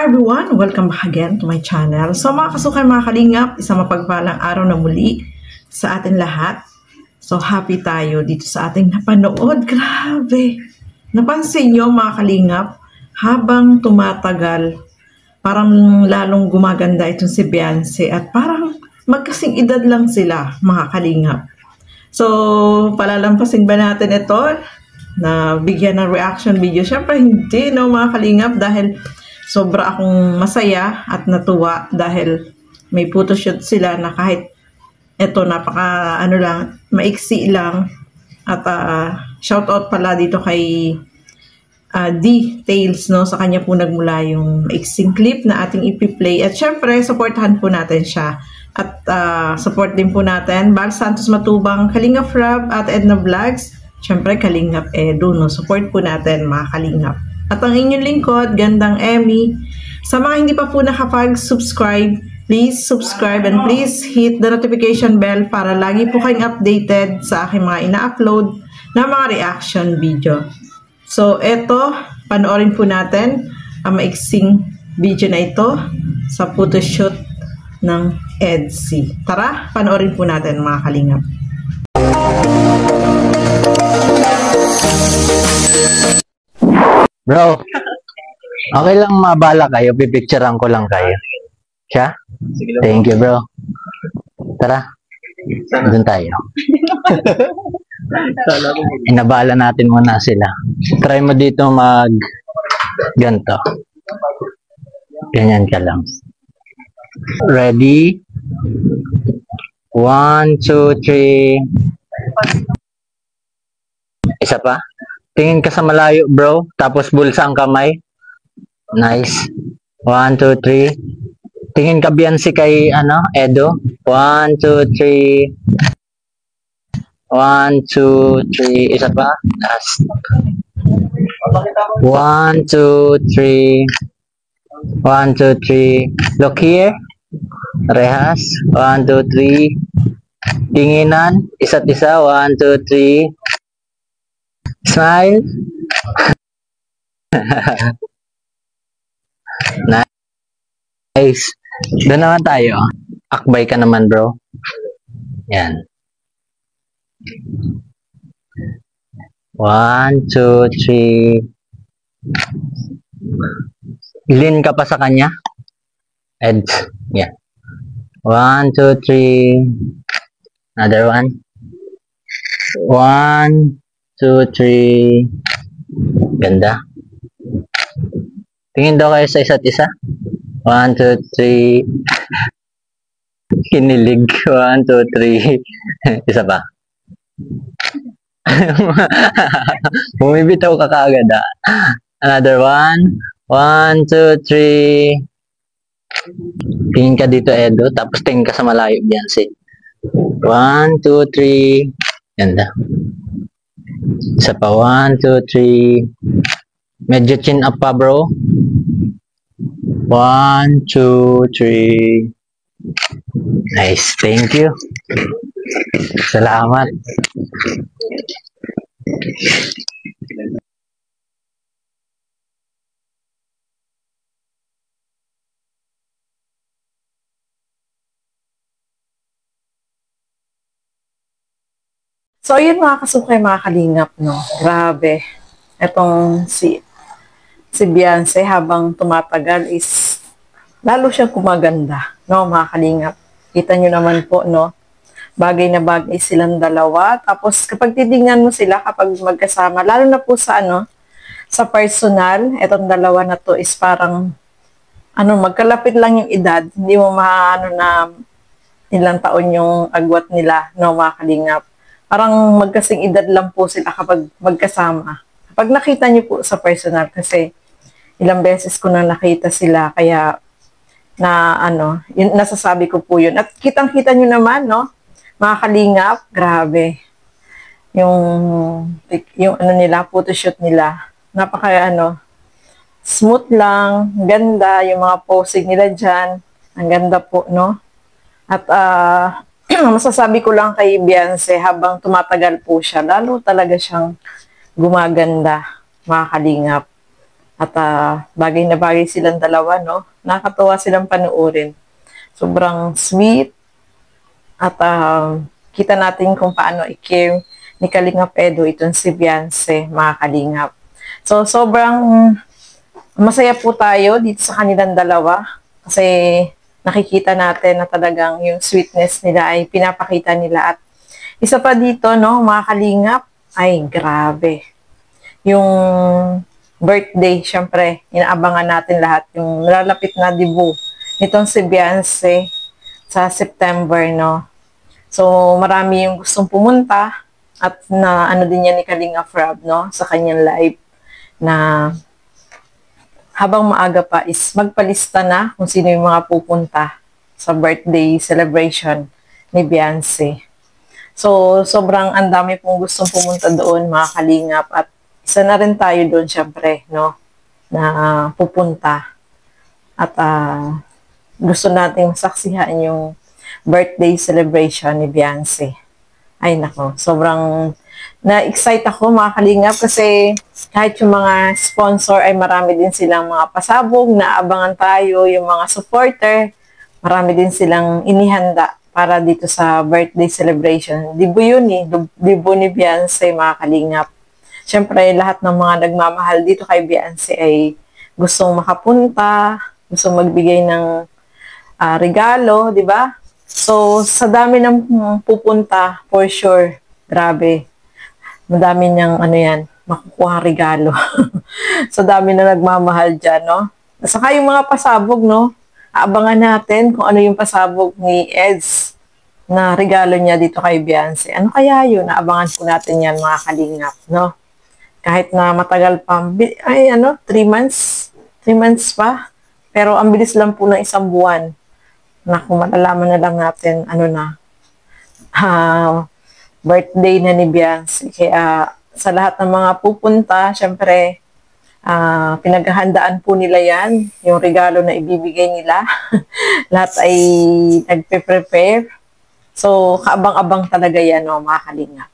everyone! Welcome back again to my channel. So mga kasukay, mga kalingap, isang mapagpalang araw na muli sa atin lahat. So happy tayo dito sa ating napanood. Grabe! Napansin nyo mga kalingap, habang tumatagal, parang lalong gumaganda itong si Beyonce at parang magkasing edad lang sila mga kalingap. So palalampasin ba natin ito na bigyan ng reaction video? Syempre hindi, no mga kalingap, dahil sobra akong masaya at natuwa dahil may photoshoot sila na kahit eto napaka lang, maiksi lang. At shoutout pala dito kay Details, no, sa kanya po nagmula yung maiksing clip na ating ipi-play. At syempre supportahan po natin siya at support din po natin Val Santos Matubang, Kalingap Rab at Edna Vlogs, syempre Kalingap Edu, no, support po natin mga kalingap. At ang inyong lingkod, Gandang Emmy. Sa mga hindi pa po nakapag-subscribe, please subscribe and please hit the notification bell para lagi po kayong updated sa aking mga ina-upload na mga reaction video. So, eto, panoorin po natin ang maiksing video na ito sa photoshoot ng EDC. Tara, panoorin po natin mga kalingap. Bro, okay lang mabala kayo, pipicturean ko lang kayo. Siya? Thank you, bro. Tara, doon tayo. Inabala natin muna sila. Try mo dito mag ganto. Ganyan ka lang. Ready? 1, 2, 3. Isa pa? Tingin ka sa malayo, bro. Tapos bulsa ang kamay. Nice. 1, 2, 3. Tingin ka Beyonce kay, Edo. 1, 2, 3. 1, 2, 3. Isa pa. Last. 1, 2, 3. 1, 2, 3. Look here. Rehas. 1, 2, 3. Tinginan. Isa't isa. 1, 2, 3. Smile. Nice. Doon naman tayo. Akbay ka naman, bro. Yan. 1, 2, 3. Lean ka pa sa kanya. Edge. Yan. 1, 2, 3. Another one. 1, 2, 3. Ganda. Tingin daw kayo sa isa't isa. 1, 2, 3. Kinilig. 1, 2, 3. Isa pa. Bumibitaw ka kaagad, Another one. 1, 2, 3. Tingin ka dito, Edo. Tapos tingin ka sa malayo, Beyonce. 1, 2, 3. Ganda. Isa pa, 1, 2, 3. Medyo chin up pa, bro. 1, 2, 3. Nice, thank you. Salamat. So, yun mga kasukay, mga kalingap, no? Grabe. Etong si Beyonce habang tumatagal is lalo siyang kumaganda, no, mga kalingap. Kita nyo naman po, no? Bagay na bagay silang dalawa. Tapos, kapag titingnan mo sila, kapag magkasama, lalo na po sa, sa personal, etong dalawa na to is parang, magkalapit lang yung edad. Hindi mo na ilang taon yung agwat nila, no, mga kalingap. Parang magkasing edad lang po sila kapag magkasama. Kapag nakita niyo po sa personal, kasi ilang beses ko na nakita sila, kaya yun, nasasabi ko po yun. At kitang-kita niyo naman, no, mga kalingap, grabe. Yung nila, photoshoot nila, napaka smooth lang, ganda, yung mga posing nila dyan, ang ganda po, no. At masasabi ko lang kay Beyonce, habang tumatagal po siya, lalo talaga siyang gumaganda, mga kalingap. At bagay na bagay silang dalawa, no? Nakakatuwa silang panuorin. Sobrang sweet. At kita natin kung paano i-care ni Kalingap Edo itong si Beyonce, mga kalingap. So, sobrang masaya po tayo dito sa kanilang dalawa kasi nakikita natin na talagang yung sweetness nila ay pinapakita nila. At isa pa dito, no, mga kalingap, ay grabe. Yung birthday, syempre, inaabangan natin lahat. Yung nalalapit na debut nitong si Beyonce sa September, no. So, marami yung gustong pumunta at na ano din yan ni Kalinga Frab, no, sa kanyang live na habang maaga pa is magpalista na kung sino yung mga pupunta sa birthday celebration ni Beyonce. So, sobrang ang dami pong gustong pumunta doon, mga kalingap, at isa na rin tayo doon, syempre, no, na pupunta. At gusto nating masaksihan yung birthday celebration ni Beyonce. Ay nako, sobrang na-excite ako, mga kalingap, kasi kahit yung mga sponsor ay marami din silang mga pasabog na abangan tayo, yung mga supporter, marami din silang inihanda para dito sa birthday celebration. Dibo yun eh, dibo ni Beyonce, mga kalingap. Siyempre, lahat ng mga nagmamahal dito kay Beyonce ay gustong makapunta, gustong magbigay ng regalo, di ba? So, sa dami ng pupunta, for sure, grabe. Madami niyang, ano yan, makukuha regalo. Sa dami na nagmamahal dyan, no? Saka yung mga pasabog, no? Aabangan natin kung ano yung pasabog ni Eds na regalo niya dito kay Beyonce. Ano kaya yun? Naabangan po natin yan, mga kalingap, no? Kahit na matagal pa, ay ano, 3 months? 3 months pa? Pero ang bilis lang po ng 1 buwan. Naku, malalaman na lang natin, ano na, birthday na ni Beyonce. Kaya sa lahat ng mga pupunta, syempre, pinaghahandaan po nila yan, yung regalo na ibibigay nila. Lahat ay nagpe-prepare. So, kaabang-abang talaga yan, no, mga kalingap.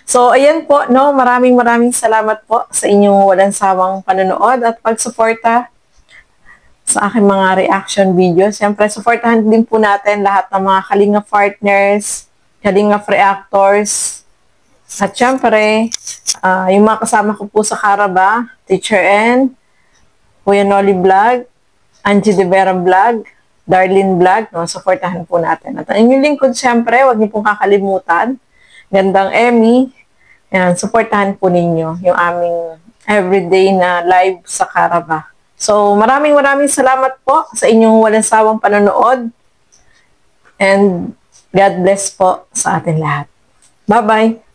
So, ayan po, no, maraming salamat po sa inyong walang sawang panonood at pagsuporta sa aking mga reaction videos. Siyempre, supportahan din po natin lahat ng mga Kalinga partners, Kalinga reactors, at siyempre, yung mga kasama ko po sa Caraba, Teacher N, Kuya Noli Vlog, Angie De Vera Vlog, Darlene Vlog, no, supportahan po natin. At ang inyong lingkod, siyempre, huwag niyo pong kakalimutan, Gandang Emmy, yan, supportahan po ninyo yung aming everyday na live sa Caraba. So, maraming salamat po sa inyong walang sawang panonood. And God bless po sa atin lahat. Bye-bye!